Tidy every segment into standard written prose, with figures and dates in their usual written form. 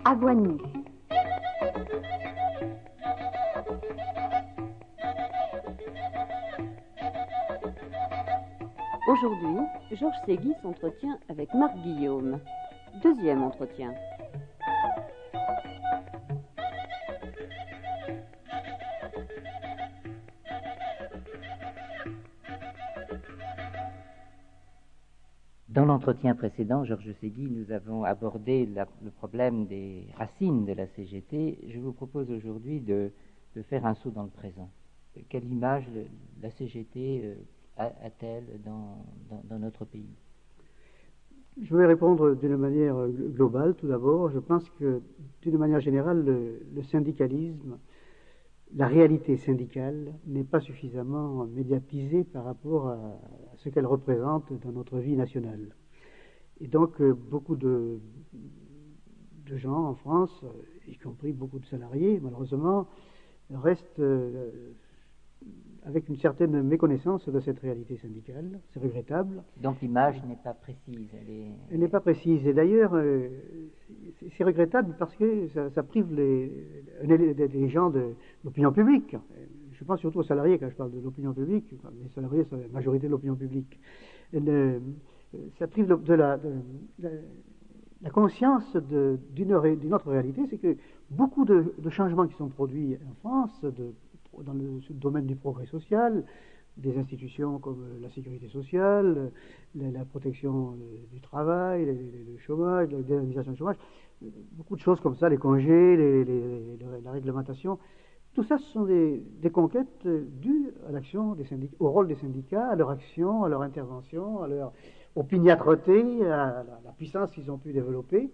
à voix nue. Aujourd'hui, Georges Ségui s'entretient avec Marc Guillaume. Deuxième entretien. Dans l'entretien précédent, Georges Ségui, nous avons abordé le problème des racines de la CGT. Je vous propose aujourd'hui de faire un saut dans le présent. Quelle image la CGT a-t-elle dans notre pays? Je vais répondre d'une manière globale tout d'abord. Je pense que d'une manière générale, le syndicalisme, la réalité syndicale n'est pas suffisamment médiatisée par rapport à ce qu'elle représente dans notre vie nationale. Et donc beaucoup de gens en France, y compris beaucoup de salariés malheureusement, restent avec une certaine méconnaissance de cette réalité syndicale. C'est regrettable. Donc l'image n'est pas précise. Elle n'est pas précise. Et d'ailleurs, c'est regrettable parce que ça prive les gens de l'opinion publique. Je pense surtout aux salariés quand je parle de l'opinion publique. Les salariés sont la majorité de l'opinion publique. Ça prive de la conscience d'une autre réalité. C'est que beaucoup de changements qui sont produits en France, dans le domaine du progrès social, des institutions comme la sécurité sociale, la protection du travail, le chômage, la désindemnisation du chômage, beaucoup de choses comme ça, les congés, la réglementation, tout ça ce sont des conquêtes dues à l'action des syndicats, au rôle des syndicats, à leur action, à leur intervention, à leur opiniâtreté, à la puissance qu'ils ont pu développer.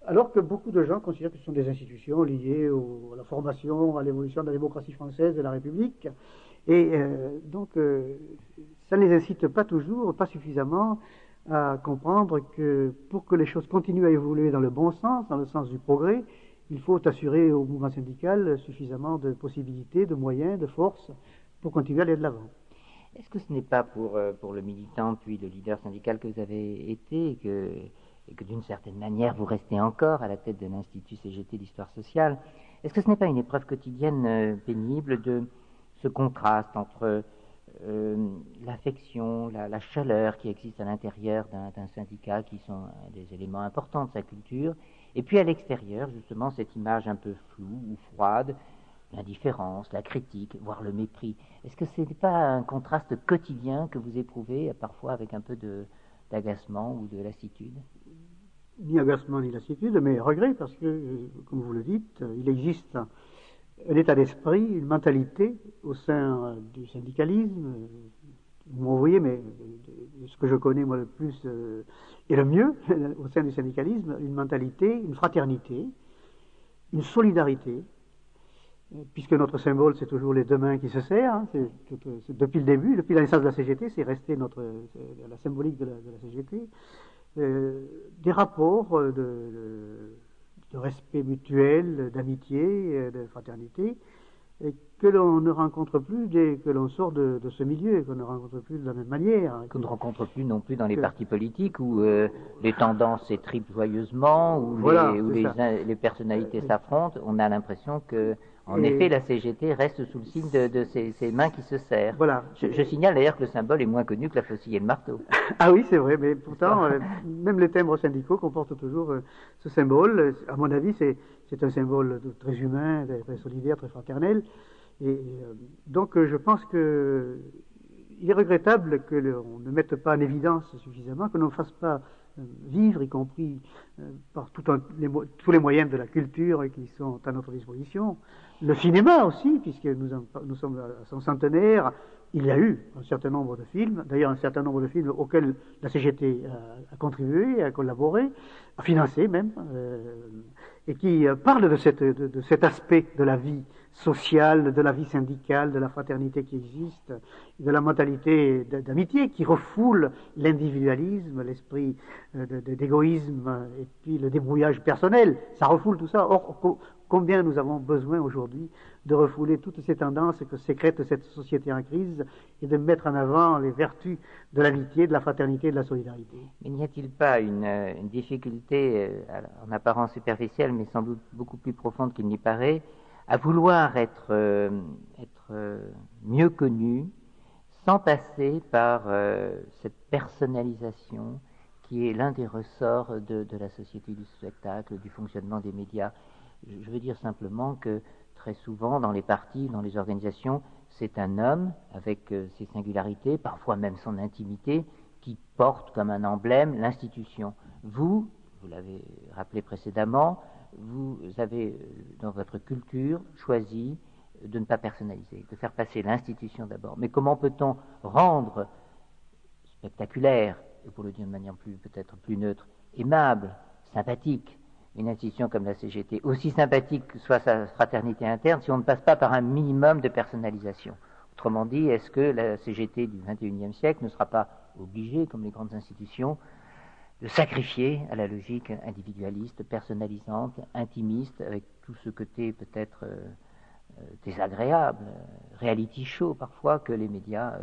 Alors que beaucoup de gens considèrent que ce sont des institutions liées à la formation, à l'évolution de la démocratie française, de la République. Et donc, ça ne les incite pas toujours, pas suffisamment, à comprendre que pour que les choses continuent à évoluer dans le bon sens, dans le sens du progrès, il faut assurer au mouvement syndical suffisamment de possibilités, de moyens, de force pour continuer à aller de l'avant. Est-ce que ce n'est pas pour le militant puis le leader syndical que vous avez été et que d'une certaine manière vous restez encore à la tête de l'Institut CGT d'Histoire Sociale, est-ce que ce n'est pas une épreuve quotidienne pénible de ce contraste entre l'affection, la chaleur qui existe à l'intérieur d'un syndicat qui sont des éléments importants de sa culture, et puis à l'extérieur justement cette image un peu floue ou froide, l'indifférence, la critique, voire le mépris. Est-ce que ce n'est pas un contraste quotidien que vous éprouvez parfois avec un peu d'agacement ou de lassitude? Ni agacement ni lassitude, mais regret, parce que, comme vous le dites, il existe un état d'esprit, une mentalité au sein du syndicalisme. Vous m'envoyez, mais ce que je connais moi le plus et le mieux au sein du syndicalisme, une mentalité, une fraternité, une solidarité, puisque notre symbole c'est toujours les deux mains qui se serrent, hein, c'est depuis le début, depuis la naissance de la CGT, c'est resté la symbolique de la CGT. Des rapports de respect mutuel, d'amitié, de fraternité, que l'on ne rencontre plus dès que l'on sort de ce milieu, qu'on ne rencontre plus de la même manière. Qu'on ne rencontre plus non plus dans les partis politiques où les tendances s'étripent joyeusement, où les personnalités s'affrontent. On a l'impression que en effet, la CGT reste sous le signe de ces mains qui se serrent. Voilà. Je signale d'ailleurs que le symbole est moins connu que la faucille et le marteau. Ah oui, c'est vrai, mais pourtant, même les timbres syndicaux comportent toujours ce symbole. À mon avis, c'est un symbole très humain, très solidaire, très fraternel. Et donc, je pense que il est regrettable que l'on ne mette pas en évidence suffisamment, que l'on ne fasse pas vivre, y compris par tous les moyens de la culture qui sont à notre disposition. Le cinéma aussi, puisque nous sommes à son centenaire, il y a eu un certain nombre de films, d'ailleurs un certain nombre de films auxquels la CGT a contribué, a collaboré, a financé même, et qui parlent de cet aspect de la vie sociale, de la vie syndicale, de la fraternité qui existe, de la mentalité d'amitié qui refoule l'individualisme, l'esprit d'égoïsme et puis le débrouillage personnel. Ça refoule tout ça. Or, combien nous avons besoin aujourd'hui de refouler toutes ces tendances que sécrète cette société en crise et de mettre en avant les vertus de l'amitié, de la fraternité et de la solidarité. Mais n'y a-t-il pas une difficulté en apparence superficielle, mais sans doute beaucoup plus profonde qu'il n'y paraît, à vouloir être mieux connu sans passer par cette personnalisation qui est l'un des ressorts de la société du spectacle, du fonctionnement des médias. Je veux dire simplement que très souvent dans les partis, dans les organisations, c'est un homme avec ses singularités, parfois même son intimité, qui porte comme un emblème l'institution. Vous l'avez rappelé précédemment, vous avez dans votre culture choisi de ne pas personnaliser, de faire passer l'institution d'abord. Mais comment peut-on rendre spectaculaire, et pour le dire de manière peut-être plus neutre, aimable, sympathique, une institution comme la CGT, aussi sympathique que soit sa fraternité interne, si on ne passe pas par un minimum de personnalisation? Autrement dit, est-ce que la CGT du XXIe siècle ne sera pas obligée, comme les grandes institutions, de sacrifier à la logique individualiste, personnalisante, intimiste, avec tout ce côté peut-être désagréable, reality show parfois, que les médias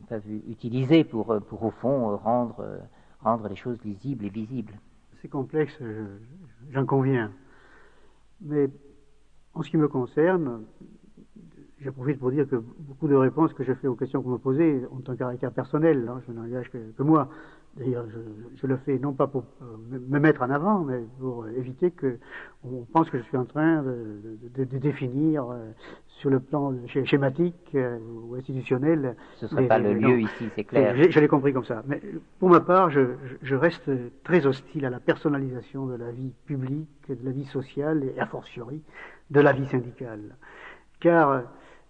peuvent utiliser pour au fond rendre les choses lisibles et visibles? C'est complexe, j'en conviens. Mais en ce qui me concerne, je profite pour dire que beaucoup de réponses que je fais aux questions que vous me posez ont un caractère personnel. Hein, je n'engage que moi. D'ailleurs, je le fais non pas pour me mettre en avant, mais pour éviter qu'on pense que je suis en train de définir sur le plan schématique ou institutionnel. Ce ne serait pas le lieu ici, c'est clair. Je l'ai compris comme ça. Mais pour ma part, je reste très hostile à la personnalisation de la vie publique, de la vie sociale et a fortiori de la vie syndicale. Car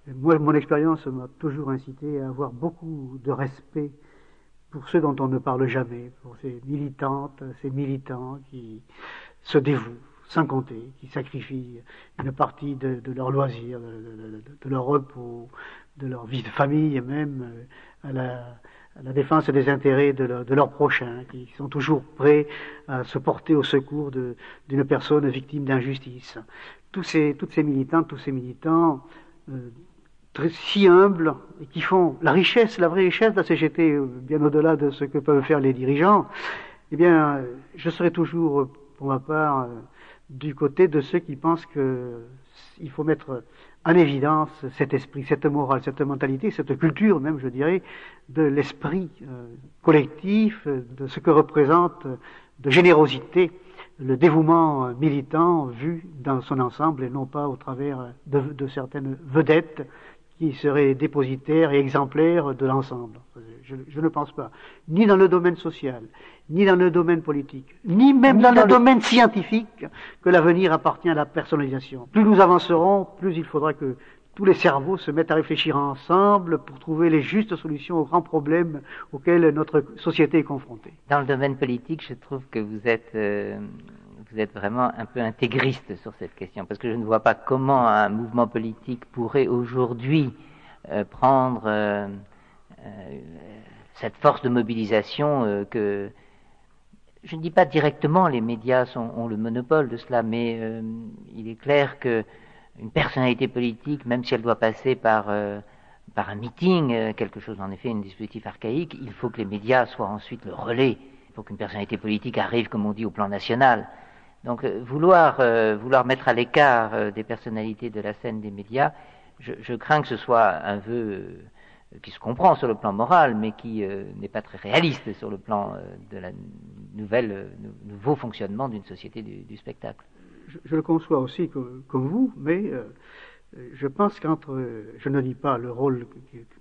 moi, mon expérience m'a toujours incité à avoir beaucoup de respect pour ceux dont on ne parle jamais, pour ces militantes, ces militants qui se dévouent sans compter, qui sacrifient une partie de leur loisir, de leur repos, de leur vie de famille, et même à la défense des intérêts de leurs prochains, qui sont toujours prêts à se porter au secours d'une personne victime d'injustice. Toutes ces militantes, tous ces militants si humbles et qui font la vraie richesse de la CGT, bien au-delà de ce que peuvent faire les dirigeants, eh bien, je serai toujours, pour ma part, du côté de ceux qui pensent qu'il faut mettre en évidence cet esprit, cette morale, cette mentalité, cette culture même, je dirais, de l'esprit collectif, de ce que représente de générosité le dévouement militant vu dans son ensemble et non pas au travers de certaines vedettes qui seraient dépositaires et exemplaires de l'ensemble. Je ne pense pas, ni dans le domaine social, ni dans le domaine politique, ni même dans le domaine scientifique, que l'avenir appartient à la personnalisation. Plus nous avancerons, plus il faudra que tous les cerveaux se mettent à réfléchir ensemble pour trouver les justes solutions aux grands problèmes auxquels notre société est confrontée. Dans le domaine politique, je trouve que vous êtes vraiment un peu intégriste sur cette question, parce que je ne vois pas comment un mouvement politique pourrait aujourd'hui prendre cette force de mobilisation que... Je ne dis pas directement les médias ont le monopole de cela, mais il est clair que une personnalité politique, même si elle doit passer par un meeting, quelque chose en effet, un dispositif archaïque, il faut que les médias soient ensuite le relais. Il faut qu'une personnalité politique arrive, comme on dit, au plan national. Donc vouloir mettre à l'écart des personnalités de la scène des médias, je crains que ce soit un vœu qui se comprend sur le plan moral, mais qui n'est pas très réaliste sur le plan de la nouveau fonctionnement d'une société du spectacle. Je le conçois aussi comme vous, mais je pense je ne nie pas le rôle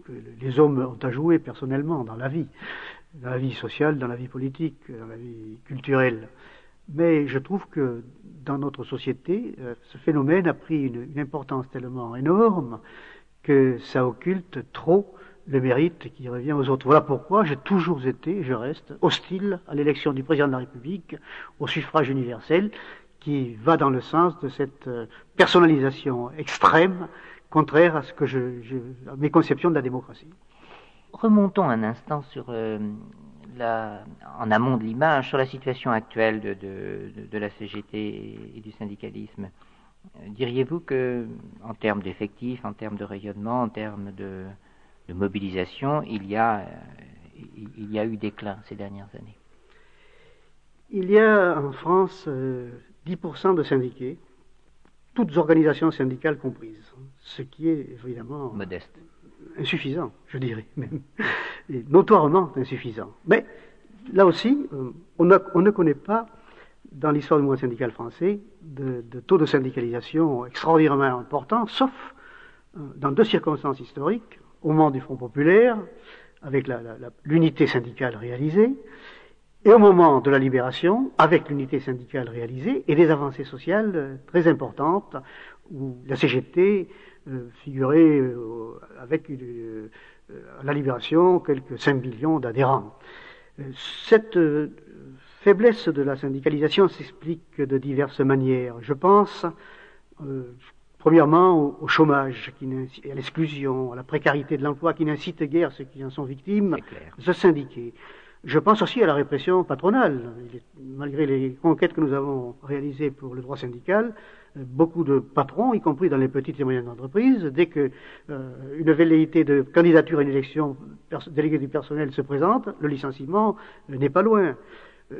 que les hommes ont à jouer personnellement dans la vie sociale, dans la vie politique, dans la vie culturelle. Mais je trouve que dans notre société, ce phénomène a pris une importance tellement énorme que ça occulte trop le mérite qui revient aux autres. Voilà pourquoi j'ai toujours été, je reste hostile à l'élection du président de la République, au suffrage universel, qui va dans le sens de cette personnalisation extrême, contraire à ce que à mes conceptions de la démocratie. Remontons un instant sur en amont de l'image, sur la situation actuelle de la CGT et du syndicalisme. Diriez-vous que, en termes d'effectifs, en termes de rayonnement, en termes de mobilisation, il y a eu déclin ces dernières années? Il y a en France 10% de syndiqués, toutes organisations syndicales comprises, ce qui est évidemment modeste, insuffisant, je dirais même, et notoirement insuffisant. Mais là aussi, on ne connaît pas dans l'histoire du mouvement syndical français de taux de syndicalisation extraordinairement important, sauf dans deux circonstances historiques, au moment du Front populaire, avec l'unité syndicale réalisée, et au moment de la libération, avec l'unité syndicale réalisée et des avancées sociales très importantes, où la CGT figurait avec à la libération quelques 5 millions d'adhérents. Cette faiblesse de la syndicalisation s'explique de diverses manières. Je pense, premièrement, au chômage, à l'exclusion, à la précarité de l'emploi qui n'incite guère ceux qui en sont victimes de se syndiquer. Je pense aussi à la répression patronale. Malgré les conquêtes que nous avons réalisées pour le droit syndical, beaucoup de patrons, y compris dans les petites et moyennes entreprises, dès que une velléité de candidature à une élection déléguée du personnel se présente, le licenciement n'est pas loin.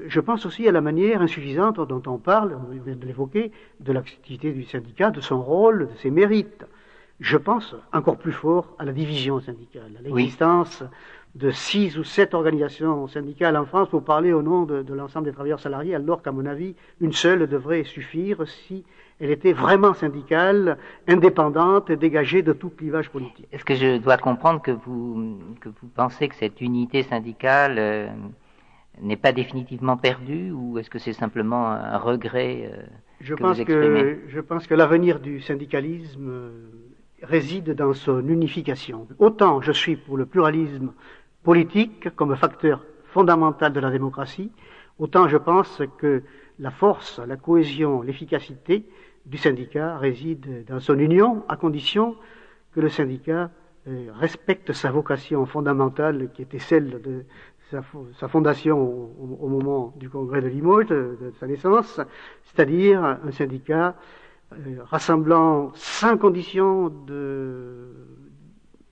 Je pense aussi à la manière insuffisante dont on parle, on vient de l'évoquer, de l'activité du syndicat, de son rôle, de ses mérites. Je pense encore plus fort à la division syndicale, à l'existence de 6 ou 7 organisations syndicales en France pour parler au nom de l'ensemble des travailleurs salariés, alors qu'à mon avis, une seule devrait suffire si elle était vraiment syndicale, indépendante et dégagée de tout clivage politique. Est-ce que je dois comprendre que vous pensez que cette unité syndicale n'est pas définitivement perdue, ou est-ce que c'est simplement un regret je pense que l'avenir du syndicalisme réside dans son unification. Autant je suis pour le pluralisme politique comme facteur fondamental de la démocratie, autant je pense que la force, la cohésion, l'efficacité du syndicat réside dans son union, à condition que le syndicat respecte sa vocation fondamentale qui était celle de sa fondation au moment du congrès de Limoges, de sa naissance, c'est-à-dire un syndicat rassemblant sans condition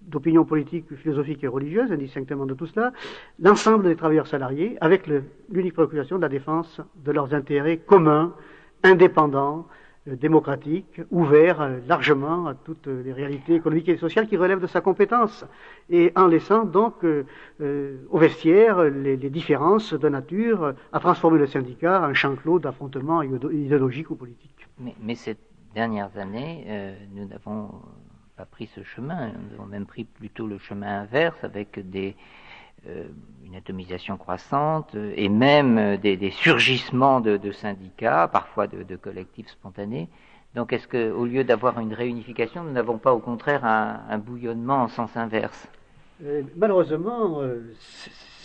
d'opinion politique, philosophique et religieuse, indistinctement de tout cela, l'ensemble des travailleurs salariés, avec l'unique préoccupation de la défense de leurs intérêts communs, indépendants, démocratiques, ouverts largement à toutes les réalités économiques et sociales qui relèvent de sa compétence, et en laissant donc au vestiaire les différences de nature à transformer le syndicat en champ clos d'affrontements idéologiques ou politiques. Mais ces dernières années, nous n'avons pas pris ce chemin, nous avons même pris plutôt le chemin inverse, avec une atomisation croissante et même des surgissements de syndicats, parfois de collectifs spontanés. Donc est-ce qu'au lieu d'avoir une réunification, nous n'avons pas au contraire un bouillonnement en sens inverse? Malheureusement,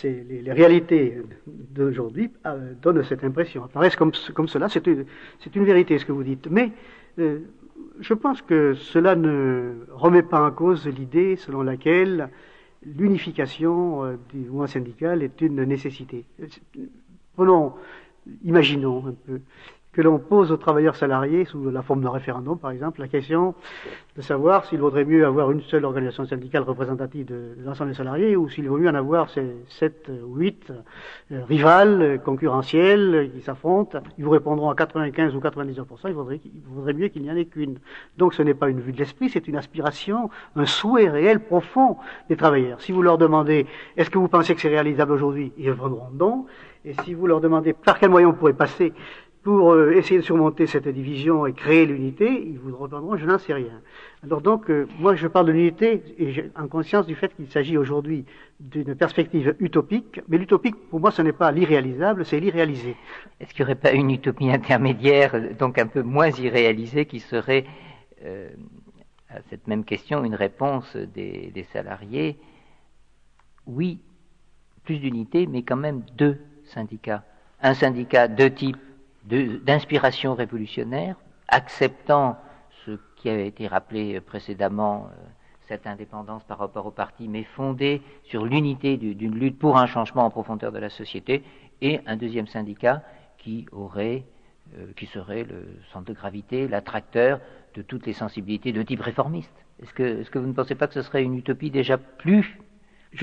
les réalités d'aujourd'hui donnent cette impression, apparaissent comme cela. C'est une vérité ce que vous dites. Mais je pense que cela ne remet pas en cause l'idée selon laquelle l'unification du mouvement syndical est une nécessité. Imaginons un peu que l'on pose aux travailleurs salariés, sous la forme d'un référendum par exemple, la question de savoir s'il vaudrait mieux avoir une seule organisation syndicale représentative de l'ensemble des salariés, ou s'il vaut mieux en avoir 7 ou 8 rivales, concurrentielles, qui s'affrontent. Ils vous répondront à 95 ou 99%, il vaudrait mieux qu'il n'y en ait qu'une. Donc ce n'est pas une vue de l'esprit, c'est une aspiration, un souhait réel, profond des travailleurs. Si vous leur demandez, est-ce que vous pensez que c'est réalisable aujourd'hui, ils répondront non. Et si vous leur demandez par quel moyen on pourrait passer pour essayer de surmonter cette division et créer l'unité, ils vous répondront, je n'en sais rien. Alors donc, moi je parle de l'unité, et j'ai en conscience du fait qu'il s'agit aujourd'hui d'une perspective utopique, mais l'utopique, pour moi, ce n'est pas l'irréalisable, c'est l'irréalisé. Est-ce qu'il n'y aurait pas une utopie intermédiaire, donc un peu moins irréalisée, qui serait, à cette même question, une réponse des salariés? Oui, plus d'unité, mais quand même 2 syndicats. Un syndicat de type d'inspiration révolutionnaire, acceptant ce qui avait été rappelé précédemment, cette indépendance par rapport au parti, mais fondée sur l'unité d'une lutte pour un changement en profondeur de la société, et un deuxième syndicat qui serait le centre de gravité, l'attracteur de toutes les sensibilités de type réformiste. Est-ce que vous ne pensez pas que ce serait une utopie déjà plus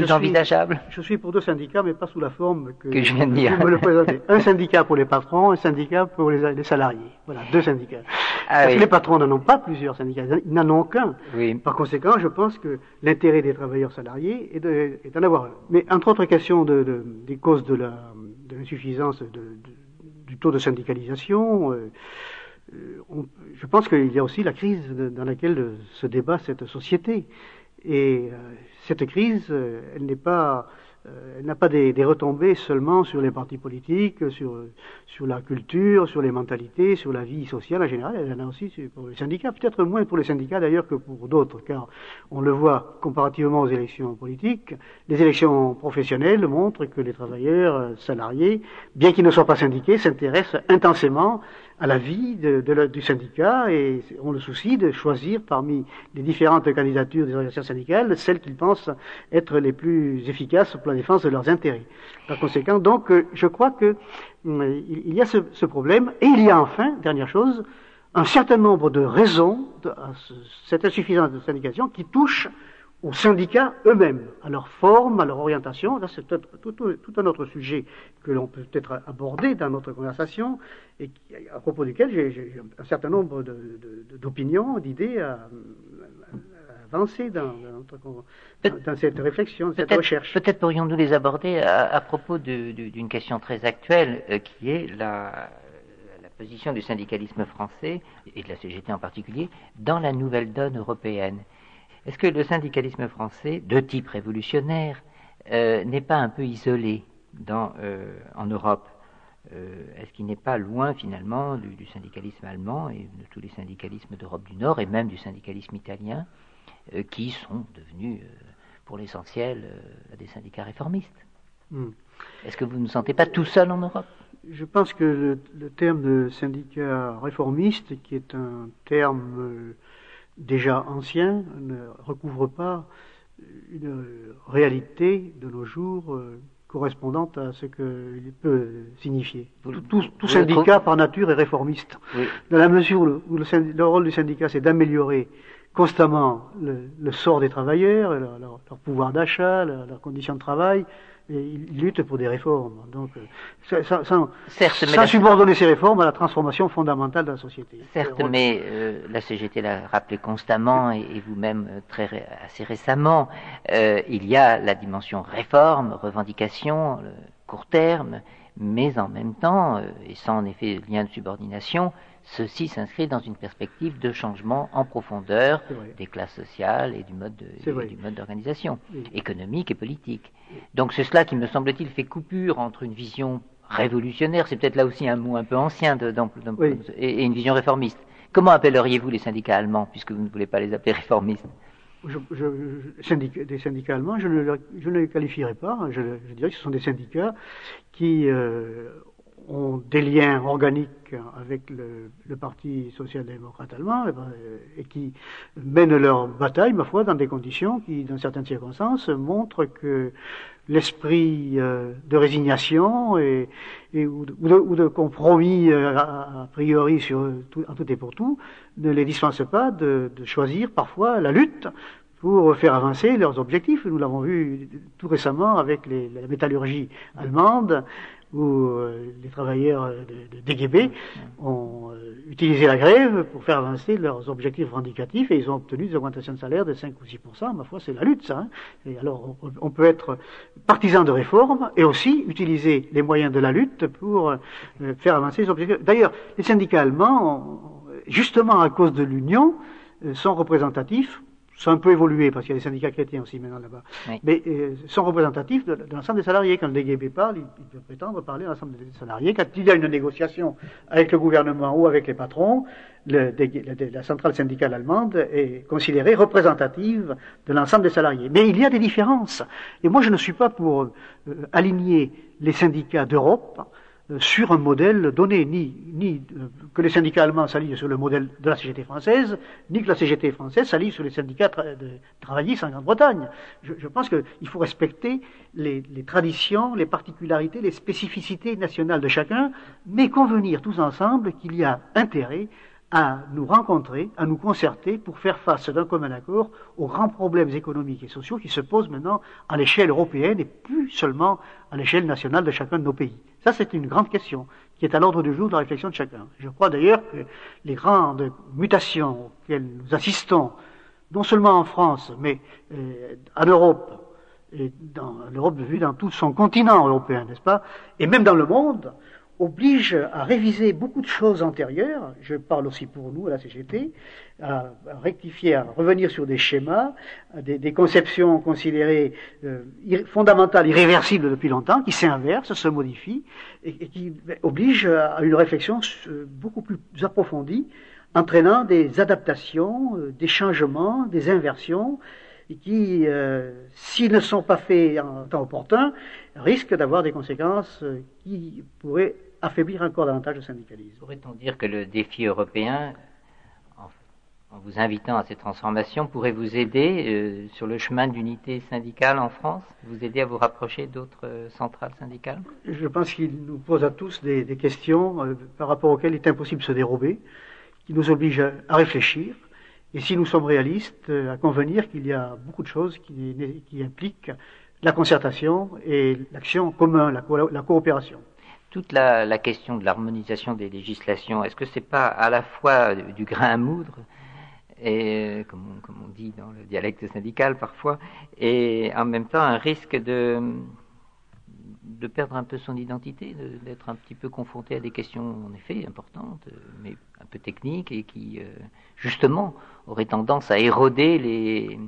envisageable? Je suis pour deux syndicats, mais pas sous la forme que je viens de dire. Me le présenter. Un syndicat pour les patrons, un syndicat pour les salariés. Voilà, deux syndicats. Parce que les patrons n'en ont pas plusieurs syndicats, ils n'en ont qu'un. Oui. Par conséquent, je pense que l'intérêt des travailleurs salariés est d'en avoir un. Mais entre autres questions des causes de l'insuffisance du taux de syndicalisation, je pense qu'il y a aussi la crise dans laquelle se débat cette société. Et cette crise, elle n'a pas des retombées seulement sur les partis politiques, sur la culture, sur les mentalités, sur la vie sociale en général. Elle en a aussi pour les syndicats, peut-être moins pour les syndicats d'ailleurs que pour d'autres, car on le voit comparativement aux élections politiques. Les élections professionnelles montrent que les travailleurs salariés, bien qu'ils ne soient pas syndiqués, s'intéressent intensément à la vie du syndicat et ont le souci de choisir parmi les différentes candidatures des organisations syndicales celles qu'ils pensent être les plus efficaces pour la défense de leurs intérêts. Par conséquent, donc, je crois que il y a ce problème, et il y a enfin, dernière chose, un certain nombre de raisons à cette insuffisance de syndication qui touchent aux syndicats eux-mêmes, à leur forme, à leur orientation. Là, c'est tout un autre sujet que l'on peut peut-être aborder dans notre conversation et à propos duquel j'ai un certain nombre d'opinions, d'idées à avancer dans cette réflexion, cette recherche. Peut-être pourrions-nous les aborder à propos d'une question très actuelle qui est la position du syndicalisme français, et de la CGT en particulier, dans la nouvelle donne européenne. Est-ce que le syndicalisme français, de type révolutionnaire, n'est pas un peu isolé en Europe? Est-ce qu'il n'est pas loin finalement du syndicalisme allemand et de tous les syndicalismes d'Europe du Nord et même du syndicalisme italien qui sont devenus pour l'essentiel des syndicats réformistes? Est-ce que vous ne vous sentez pas tout seul en Europe? Je pense que le terme de syndicat réformiste, qui est un terme déjà ancien, ne recouvre pas une réalité de nos jours correspondante à ce qu'il peut signifier. Tout syndicat par nature est réformiste. Oui. Dans la mesure où le rôle du syndicat c'est d'améliorer constamment le sort des travailleurs, leur pouvoir d'achat, leurs conditions de travail, et ils luttent pour des réformes. Donc, sans subordonner ces réformes à la transformation fondamentale de la société. Certes, mais la CGT l'a rappelé constamment, et vous-même assez récemment, il y a la dimension réforme, revendication, court terme, mais en même temps, et sans en effet lien de subordination, ceci s'inscrit dans une perspective de changement en profondeur des classes sociales et du mode d'organisation économique et politique. Donc c'est cela qui, me semble-t-il, fait coupure entre une vision révolutionnaire, c'est peut-être là aussi un mot un peu ancien, et une vision réformiste. Comment appelleriez-vous les syndicats allemands, puisque vous ne voulez pas les appeler réformistes? Des syndicats allemands, je ne les qualifierais pas. Je dirais que ce sont des syndicats qui ont des liens organiques avec le Parti social-démocrate allemand et qui mènent leur bataille, ma foi, dans des conditions qui, dans certaines circonstances, montrent que l'esprit de résignation ou de compromis a priori en tout et pour tout ne les dispense pas de choisir parfois la lutte pour faire avancer leurs objectifs. Nous l'avons vu tout récemment avec la métallurgie allemande, où les travailleurs de DGB ont utilisé la grève pour faire avancer leurs objectifs revendicatifs et ils ont obtenu des augmentations de salaire de 5 ou 6%. Ma foi, c'est la lutte, ça. Et alors, on peut être partisan de réforme et aussi utiliser les moyens de la lutte pour faire avancer les objectifs. D'ailleurs, les syndicats allemands, justement à cause de l'union, sont représentatifs. Ça a un peu évolué parce qu'il y a des syndicats chrétiens aussi maintenant là-bas, oui. Mais sont représentatifs de l'ensemble des salariés. Quand le DGB parle, il peut prétendre parler à l'ensemble des salariés. Quand il y a une négociation avec le gouvernement ou avec les patrons, la centrale syndicale allemande est considérée représentative de l'ensemble des salariés. Mais il y a des différences. Et moi, je ne suis pas pour aligner les syndicats d'Europe sur un modèle donné, ni que les syndicats allemands s'allient sur le modèle de la CGT française, ni que la CGT française s'allie sur les syndicats de travaillistes en Grande-Bretagne. Je pense qu'il faut respecter les traditions, les particularités, les spécificités nationales de chacun, mais convenir tous ensemble qu'il y a intérêt à nous rencontrer, à nous concerter pour faire face d'un commun accord aux grands problèmes économiques et sociaux qui se posent maintenant à l'échelle européenne et plus seulement à l'échelle nationale de chacun de nos pays. Ça, c'est une grande question qui est à l'ordre du jour de la réflexion de chacun. Je crois d'ailleurs que les grandes mutations auxquelles nous assistons, non seulement en France, mais en Europe, et dans l'Europe vue dans tout son continent européen, n'est-ce pas, et même dans le monde, oblige à réviser beaucoup de choses antérieures, je parle aussi pour nous à la CGT, à rectifier, à revenir sur des schémas, des conceptions considérées fondamentales, irréversibles depuis longtemps, qui s'inversent, se modifient, et qui obligent à une réflexion beaucoup plus approfondie, entraînant des adaptations, des changements, des inversions, et qui, s'ils ne sont pas faits en temps opportun, risquent d'avoir des conséquences qui pourraient affaiblir encore davantage le syndicalisme. Pourrait-on dire que le défi européen, en vous invitant à ces transformations, pourrait vous aider sur le chemin d'unité syndicale en France, vous aider à vous rapprocher d'autres centrales syndicales? Je pense qu'il nous pose à tous des questions par rapport auxquelles il est impossible de se dérober, qui nous obligent à réfléchir. Et si nous sommes réalistes, à convenir qu'il y a beaucoup de choses qui impliquent la concertation et l'action commune, la coopération. Toute la question de l'harmonisation des législations, est-ce que c'est pas à la fois du grain à moudre, et, comme on dit dans le dialecte syndical parfois, et en même temps un risque de perdre un peu son identité, d'être un petit peu confronté à des questions en effet importantes, mais un peu techniques et qui justement auraient tendance à éroder les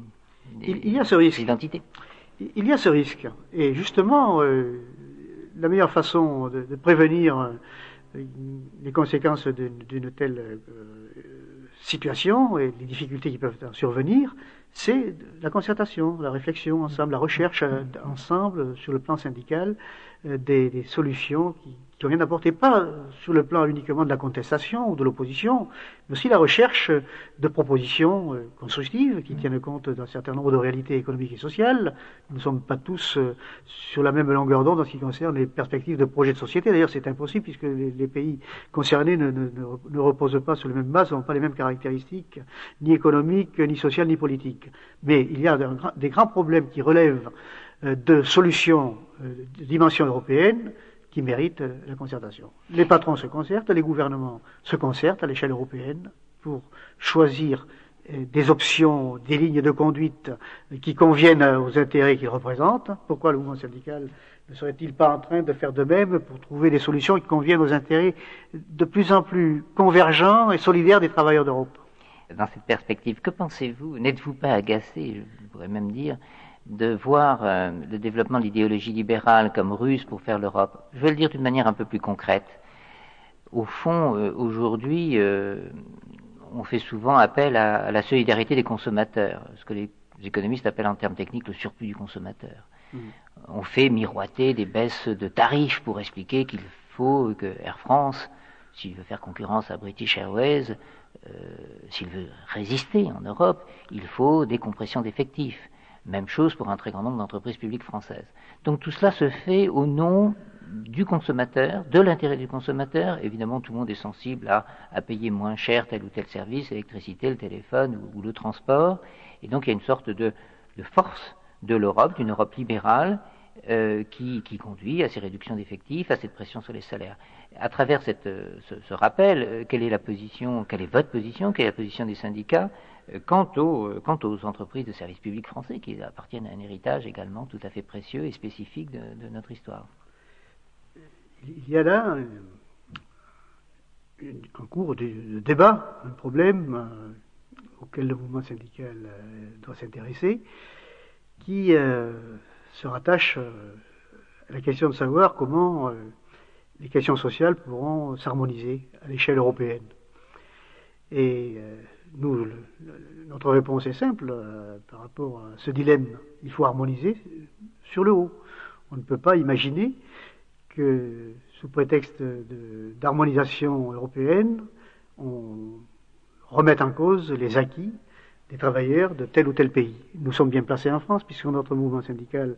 identités. Il y a ce risque. Et justement, la meilleure façon de prévenir les conséquences d'une telle situation et les difficultés qui peuvent survenir, c'est la concertation, la réflexion ensemble, la recherche ensemble sur le plan syndical des solutions qui conviennent d'apporter, pas sur le plan uniquement de la contestation ou de l'opposition, mais aussi la recherche de propositions constructives qui tiennent compte d'un certain nombre de réalités économiques et sociales. Nous ne sommes pas tous sur la même longueur d'onde en ce qui concerne les perspectives de projets de société. D'ailleurs, c'est impossible puisque les pays concernés ne reposent pas sur les mêmes bases, n'ont pas les mêmes caractéristiques, ni économiques, ni sociales, ni politiques. Mais il y a des grands problèmes qui relèvent de solutions de dimension européenne qui méritent la concertation. Les patrons se concertent, les gouvernements se concertent à l'échelle européenne pour choisir des options, des lignes de conduite qui conviennent aux intérêts qu'ils représentent. Pourquoi le mouvement syndical ne serait-il pas en train de faire de même pour trouver des solutions qui conviennent aux intérêts de plus en plus convergents et solidaires des travailleurs d'Europe? Dans cette perspective, que pensez-vous? N'êtes-vous pas agacé, je pourrais même dire, de voir le développement de l'idéologie libérale comme ruse pour faire l'Europe? Je vais le dire d'une manière un peu plus concrète. Au fond, aujourd'hui, on fait souvent appel à la solidarité des consommateurs, ce que les économistes appellent en termes techniques le surplus du consommateur. On fait miroiter des baisses de tarifs pour expliquer qu'il faut que Air France, s'il veut faire concurrence à British Airways, s'il veut résister en Europe, il faut des compressions d'effectifs. Même chose pour un très grand nombre d'entreprises publiques françaises. Donc tout cela se fait au nom du consommateur, de l'intérêt du consommateur. Évidemment, tout le monde est sensible à payer moins cher tel ou tel service, l'électricité, le téléphone ou le transport. Et donc il y a une sorte de force de l'Europe, d'une Europe libérale, qui conduit à ces réductions d'effectifs, à cette pression sur les salaires. À travers ce rappel, quelle est votre position, quelle est la position des syndicats quant aux entreprises de services publics français qui appartiennent à un héritage également tout à fait précieux et spécifique de notre histoire? Il y a là un cours de débat, un problème auquel le mouvement syndical doit s'intéresser, qui se rattache à la question de savoir comment les questions sociales pourront s'harmoniser à l'échelle européenne. Et nous, notre réponse est simple par rapport à ce dilemme. Il faut harmoniser sur le haut. On ne peut pas imaginer que sous prétexte d'harmonisation européenne, on remette en cause les acquis des travailleurs de tel ou tel pays. Nous sommes bien placés en France, puisque notre mouvement syndical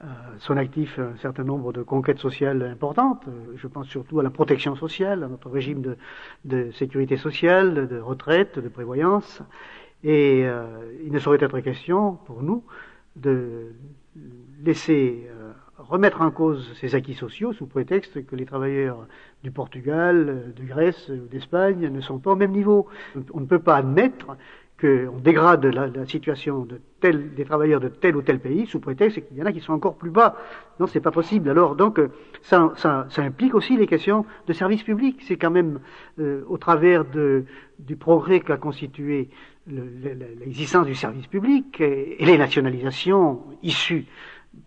a son actif un certain nombre de conquêtes sociales importantes. Je pense surtout à la protection sociale, à notre régime de sécurité sociale, de retraite, de prévoyance. Et il ne saurait être question pour nous de laisser remettre en cause ces acquis sociaux sous prétexte que les travailleurs du Portugal, de Grèce ou d'Espagne ne sont pas au même niveau. On ne peut pas admettre qu'on dégrade la situation des travailleurs de tel ou tel pays sous prétexte qu'il y en a qui sont encore plus bas. Non, c'est pas possible. Alors donc ça implique aussi les questions de service public. C'est quand même au travers du progrès qu'a constitué l'existence du service public et les nationalisations issues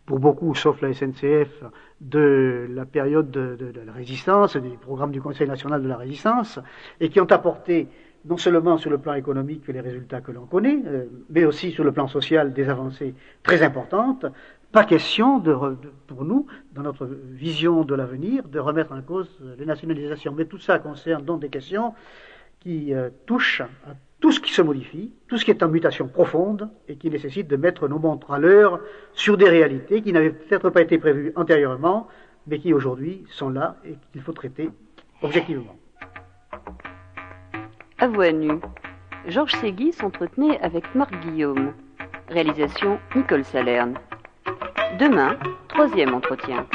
pour beaucoup, sauf la SNCF, de la période de la résistance, des programmes du Conseil national de la résistance, et qui ont apporté non seulement sur le plan économique les résultats que l'on connaît, mais aussi sur le plan social des avancées très importantes. Pas question pour nous, dans notre vision de l'avenir, de remettre en cause les nationalisations. Mais tout ça concerne donc des questions qui touchent à tout ce qui se modifie, tout ce qui est en mutation profonde et qui nécessite de mettre nos montres à l'heure sur des réalités qui n'avaient peut-être pas été prévues antérieurement, mais qui aujourd'hui sont là et qu'il faut traiter objectivement. À voix nue, Georges Ségui s'entretenait avec Marc Guillaume. Réalisation Nicole Salerne. Demain, 3e entretien.